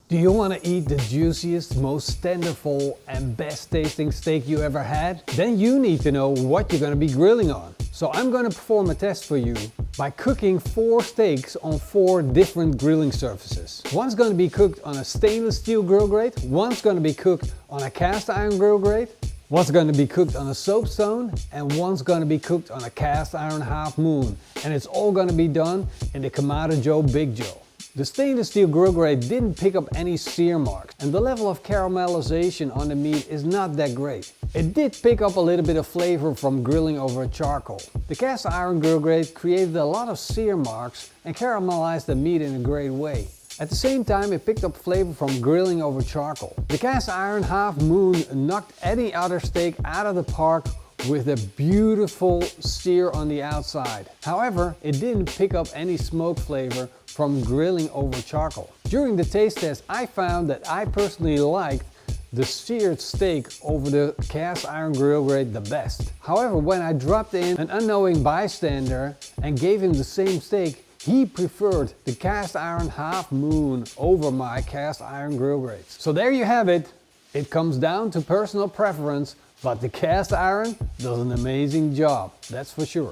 Do you want to eat the juiciest, most tenderful and best tasting steak you ever had? Then you need to know what you're going to be grilling on. So I'm going to perform a test for you by cooking 4 steaks on 4 different grilling surfaces. One's going to be cooked on a stainless steel grill grate, one's going to be cooked on a cast iron grill grate, one's going to be cooked on a soapstone, and one's going to be cooked on a cast iron half moon. And it's all going to be done in the Kamado Joe Big Joe. The stainless steel grill grate didn't pick up any sear marks, and the level of caramelization on the meat is not that great. It did pick up a little bit of flavor from grilling over charcoal. The cast iron grill grate created a lot of sear marks and caramelized the meat in a great way. At the same time, it picked up flavor from grilling over charcoal. The cast iron half moon knocked any other steak out of the park with a beautiful sear on the outside. However, it didn't pick up any smoke flavor from grilling over charcoal. During the taste test, I found that I personally liked the seared steak over the cast iron grill grate the best. However, when I dropped in an unknowing bystander and gave him the same steak, he preferred the cast iron half moon over my cast iron grill grates. So there you have it. It comes down to personal preference, but the cast iron does an amazing job, that's for sure.